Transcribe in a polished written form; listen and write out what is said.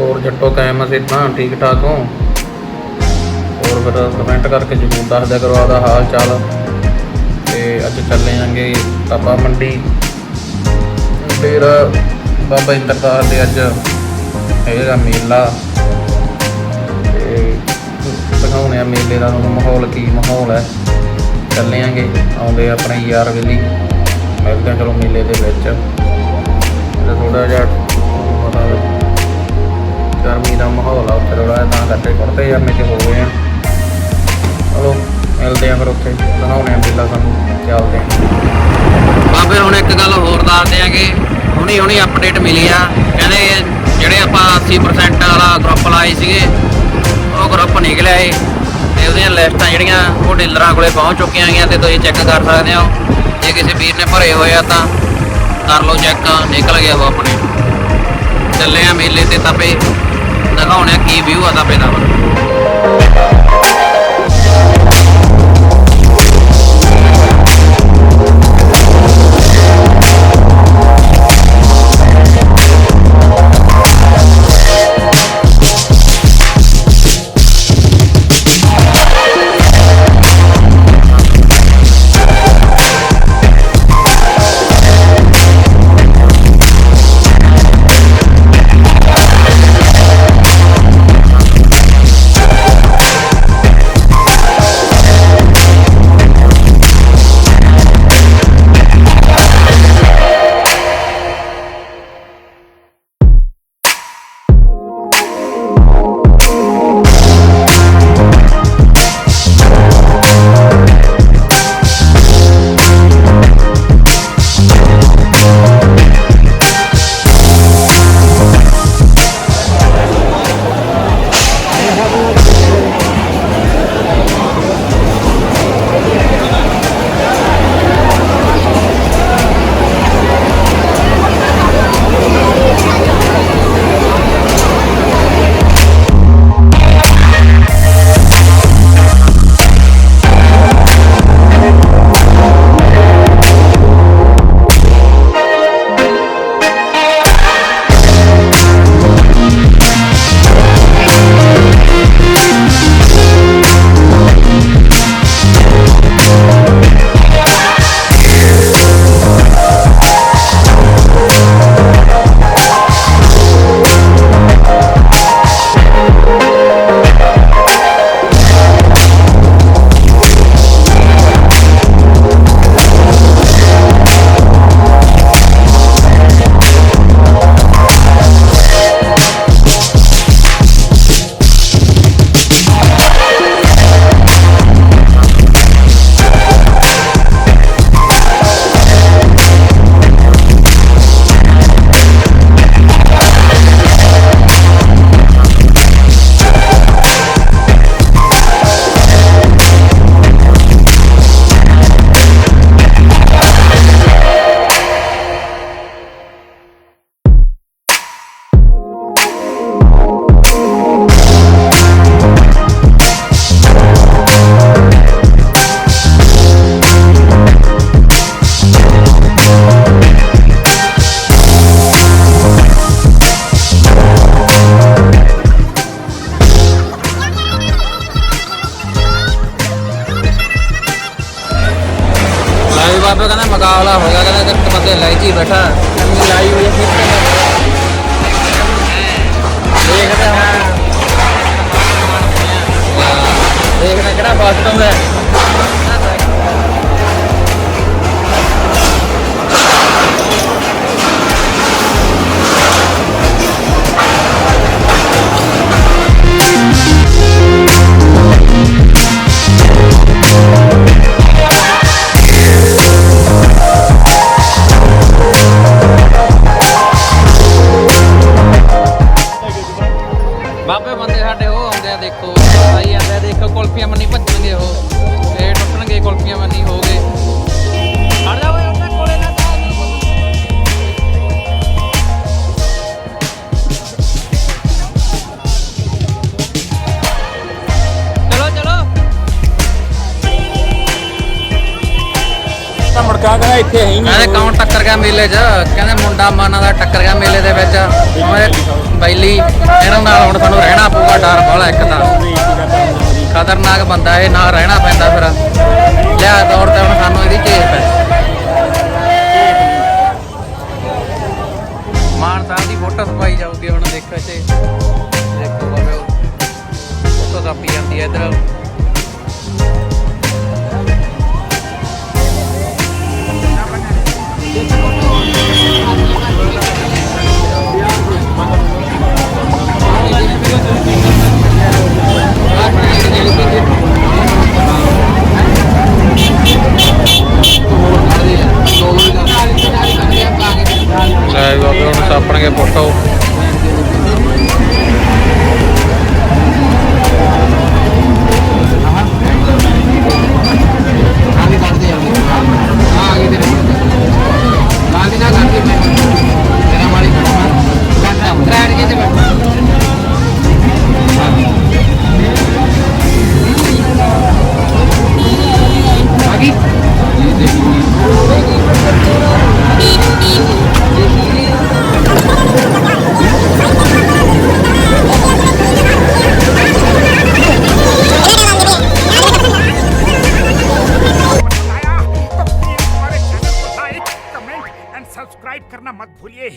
और जट्टो कैम सिद्धा ठीक ठाक हो। और फिर कमेंट करके जरूर दस दिया करो आपका हाल चाल। तो अज चले जाएंगे तपा मंडी, फिर बाबा इंदरदास के अज है मेला, दिखाने मेले का माहौल की माहौल है। चले आएंगे आते अपने यार वेली मिलते हैं। चलो मेले के थोड़ा जहा मतलब गर्मी का माहौल आ उत्थे थोड़ा तां करके कुर्ते पजामे च हो गए हैं। चलो मिलते हैं फिर उत्थे दिखाने मेला सानू चलते हैं। हाँ फिर हुण एक गल होर दसदे हैं कि हुणी हुणी अपडेट मिली आ, कहते ਜਿਹੜੇ ਆਪਾਂ 80% वाला ग्रुप लाए ਸੀਗੇ ਉਹ ग्रुप निकलिया है ਤੇ ਉਹਦੀਆਂ ਲਿਸਟਾਂ ਜਿਹੜੀਆਂ ਉਹ ਡੀਲਰਾਂ ਕੋਲੇ ਪਹੁੰਚ ਚੁੱਕੀਆਂ ਹੈਗੀਆਂ ਤੇ ਤੁਸੀਂ ਚੈੱਕ ਕਰ ਸਕਦੇ ਹੋ। ਜੇ ਕਿਸੇ ਵੀਰ ਨੇ ਭਰੇ ਹੋਏ ਆ ਤਾਂ ਕਰ ਲਓ ਚੈੱਕ, ਨਿਕਲ ਗਿਆ ਉਹ ਆਪਣੇ। ਚੱਲੇ ਆ ਮੇਲੇ ਤੇ ਤਪੇ, ਦਿਖਾਉਣੇ ਕੀ ਵਿਊ ਆ ਤਪੇ ਦਾ। बाबे कहना मुकाबला होगा, कहना एक बंदे लाइची बैठा लाई हुई है। देखते हैं देखना क्या वास्तव में ਇੱਥੇ ਹੈ ਹੀ ਕਹਿੰਦੇ ਕੌਣ ਟੱਕਰ ਗਿਆ ਮੇਲੇ 'ਚ, ਕਹਿੰਦੇ ਮੁੰਡਾ ਮਾਨਾ ਦਾ ਟੱਕਰ ਗਿਆ ਮੇਲੇ ਦੇ ਵਿੱਚ। ਬੈਲੀ ਇਹਨਾਂ ਨਾਲ ਹੁਣ ਸਾਨੂੰ ਰਹਿਣਾ ਪਊਗਾ, ਡਰ ਵਾਲਾ ਇੱਕ ਤਾਂ ਖਤਰਨਾਕ ਬੰਦਾ ਇਹ, ਨਾਲ ਰਹਿਣਾ ਪੈਂਦਾ ਫਿਰ ਲਿਆ ਦੌੜ ਤੇ ਹੁਣ ਸਾਨੂੰ ਇਹਦੀ ਝੇਪ ਹੈ। ਮਾਨ ਸਾਹਿਬ ਦੀ ਫੋਟੋ ਛਪਾਈ ਜਾਊਗੀ ਹੁਣ, ਦੇਖੋ ਇੱਥੇ ਦੇਖੋ ਫੋਟੋ ਛਾਪੀ ਜਾਂਦੀ ਹੈ ਇੱਧਰ। ਹੁਣ ਛਾਪਣਗੇ ਫੋਟੋ। सब्सक्राइब करना मत भूलिए।